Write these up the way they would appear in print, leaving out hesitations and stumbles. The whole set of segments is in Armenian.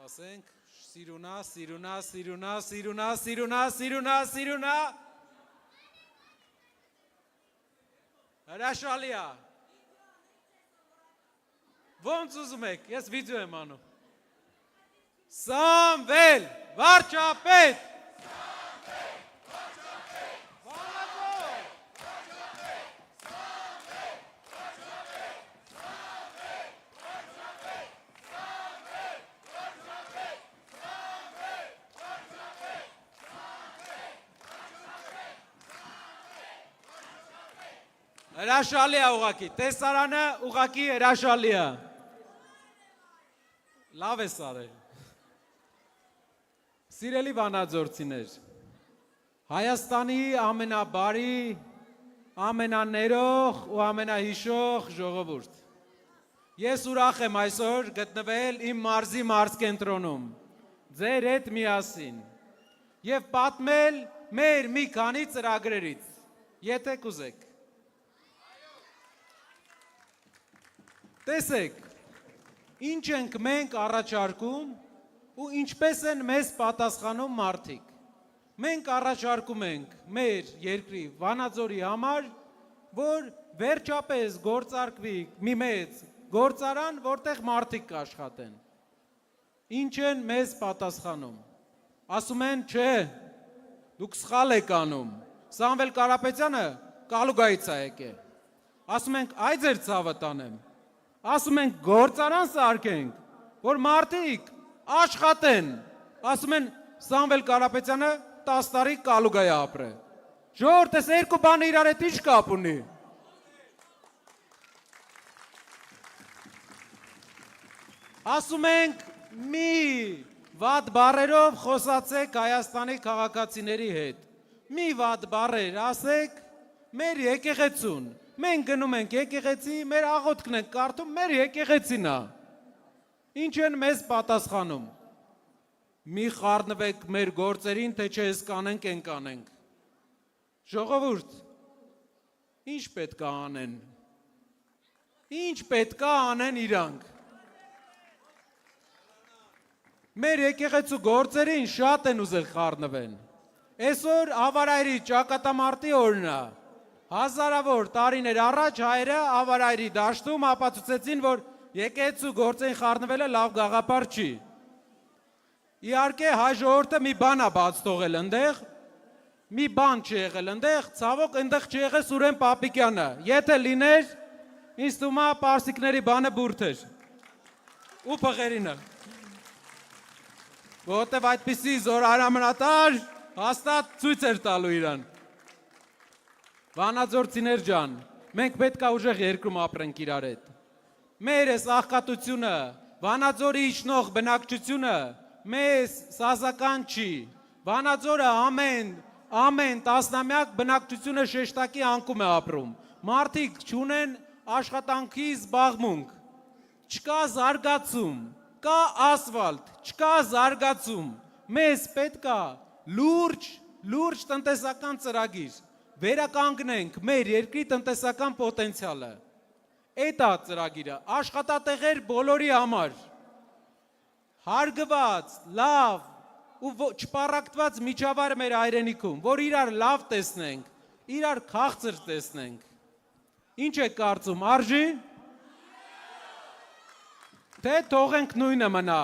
ասենք, սիրունա, հրաշալի է, ոնց ուզում եք, ես վիդեո եմ անում, Սամվել, վարչապետ, հրաշալի է ուղակի, տեսարանը ուղակի հրաշալի է, լավ է սարել, սիրելի վանաձորցիներ, Հայաստանի ամենաբարի, ամենաներող ու ամենահիշող ժողովուրդ, ես ուրախ եմ այսօր գտնվել իմ մարզի մարզկենտրոնում, ձեր հետ միասին և պատմել մեր մի քանի ծրագրերից, եթե կուզեք, տեսեք, ինչ ենք մենք առաջարկում ու ինչպես են մեզ պատասխանում մարդիկ։ Մենք առաջարկում ենք մեր երկրի Վանաձորի համար, որ վերջապես գործարկվի մի մեծ գործարան, որտեղ մարդիկ կաշխատեն։ Ինչ են մեզ պատասխանում։ Ասում են, չէ, դուք սխալ եք անում։ Սամվել Կարապետյանը Կալուգայից է եկել։ Ասում ենք, այ ձեր ցավը տանեմ։ Ասում ենք գործարան սարքենք, որ մարդիկ աշխատեն, ասում են Սամվել Կարապետյանը 10 տարի Կալուգայ ապրե, ժողովուրդ ես երկու բանը իրար հետ ինչ կապ ունի, ասում ենք մի վատ բառերով խոսացեք Հայաստանի քաղաքացիների հետ, մի վատ բառեր ասեք մեր եկեղեցուն, մենք գնում ենք եկեղեցի, մեր աղոթքն ենք կարդում, մեր եկեղեցին է, ինչ են մեզ պատասխանում, մի խառնվեք մեր գործերին, թե չէ ես կանենք են կանենք, ժողովուրդ, ինչ պետք է անեն, ինչ պետք է անեն իրանք, մեր եկեղեցու գործերին շատ են ուզել խառնվեն, այսօր ավարայրի ճակատամարտի օրն է, հազարավոր տարիներ առաջ հայերը ավարայրի դաշտում ապացուցեցին, որ եկեղեցու գործին խառնվելը լավ գաղափար չի։ Իհարկե հայ ժողովուրդը մի բան է բաց թողել ընդեղ, մի բան չի եղել ընդեղ, ցավոք ընդեղ չի եղել Սուրեն Պապիկյանը։ Եթե լիներ, ինձ թվում է պարսիկների բանը բուրդ էր։ Ու փղերինը։ Որտեվ այդպիսի զորահրամանատար հաստատ ցույց էր տալու իրան։ Վանաձորցիներ ջան, մենք պետք է ուժեղ երկրում ապրենք իրար հետ։ Մեր այս աղքատությունը, Վանաձորի իջնող բնակչությունը մեզ սազական չի։ Վանաձորը ամեն տասնամյակ բնակչությունը շեշտակի անկում է ապրում։ Մարդիկ չունեն աշխատանքի զբաղմունք։ Չկա զարգացում, կա ասֆալտ, չկա զարգացում։ Մեզ պետք է լուրջ տնտեսական ծրագիր։ Վերականգնենք մեր երկրի տնտեսական պոտենցիալը, այդ է ծրագիրը, աշխատատեղեր բոլորի համար, հարգված, լավ ու չպառակտված միջավայր մեր հայրենիքում, որ իրար լավ տեսնենք, իրար քաղցր տեսնենք, ինչ եք կարծում, արժի, թե թողենք նույնը մնա,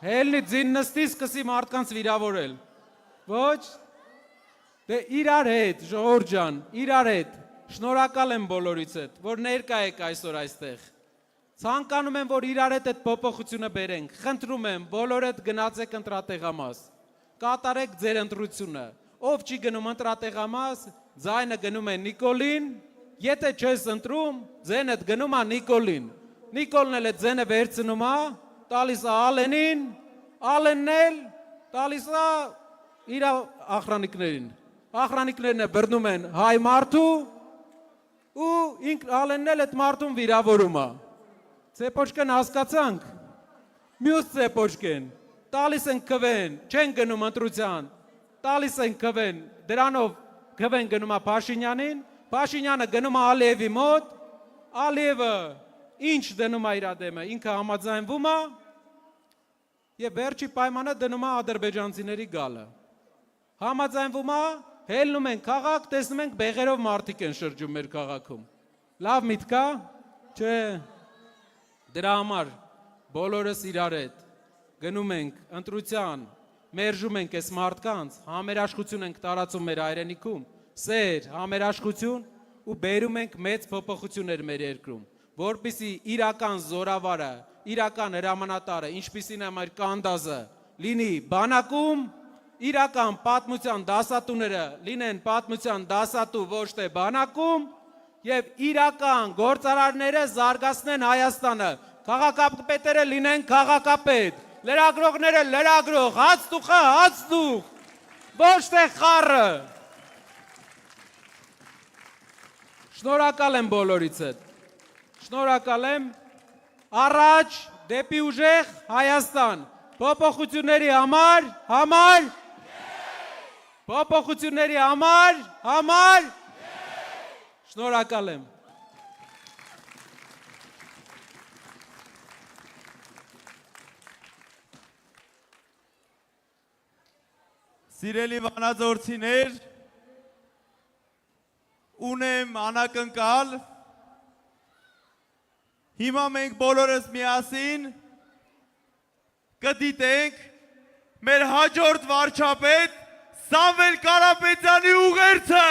հելնի ձին նստի սկսի մարդկանց վիրավորել, ոչ, դե իրար հետ, ժողովուրդ ջան, իրար հետ, շնորհակալ եմ բոլորից հետ, որ ներկա եք այսօր այստեղ, ցանկանում եմ, որ իրար հետ այդ փոփոխությունը բերենք, խնդրում եմ, բոլոր հետ գնացեք ընտրատեղամաս, կատարեք ձեր ընտրությունը, ով չի գնում ընտրատեղամաս, ձայնը գնում է Նիկոլին, եթե չես ընտրում, ձենդ գնում է Նիկոլին, Նիկոլն էլ է ձենը վերցնում է, տալիս է Ալենին, Ալենն էլ տալիս է իր ախրանիկներին, ախրանիկներն է բռնում են հայ մարդու ու Ալենն էլ այդ մարդուն վիրավորում է, ծեպոչկեն հասկացանք, մյուս ծեպոչկեն, տալիս են քվեն, չեն գնում ընտրության, տալիս են քվեն, դրանով քվեն գնում է Փաշինյանին, Փաշինյանը գնում է Ալիևի մոտ, Ալիևը ինչ դնում է իր դեմը, ինքը համաձայնվում է, եւ վերջի պայմանը դնում է ադրբեջանցիների գալը։ Համաձայնվում է, հելնում ենք քաղաք, տեսնում ենք բեղերով մարդիկ են շրջում մեր քաղաքում։ Լավ միտք է, չէ։ Դրա համար բոլորս իրար հետ գնում ենք ընտրության, մերժում ենք այս մարդկանց, համերաշխություն ենք տարածում մեր հայրենիքում, սեր, համերաշխություն ու բերում ենք մեծ փոփոխություններ մեր երկրում, որպեսզի իրական զորավարը, իրական հրամանատարը, ինչպիսին է մեր կանդազը, լինի բանակում, իրական պատմության դասատուները լինեն պատմության դասատու ոչ թե բանակում եւ իրական գործարարները զարգացնեն Հայաստանը, քաղաքապետերը լինեն քաղաքապետ, լրագրողները լրագրող, հացտուխը հացտուխ, ոչ թե խառը։ Շնորհակալ եմ բոլորից հետ։ Շնորհակալ եմ, առաջ դեպի ուժեղ Հայաստան, փոփոխությունների համար, փոփոխությունների համար, շնորհակալ եմ։ Սիրելի վանաձորցիներ, ունեմ անակնկալ, հիմա մենք բոլորս միասին կդիտենք մեր հաջորդ վարչապետ Սամվել Կարապետյանի ուղերձը։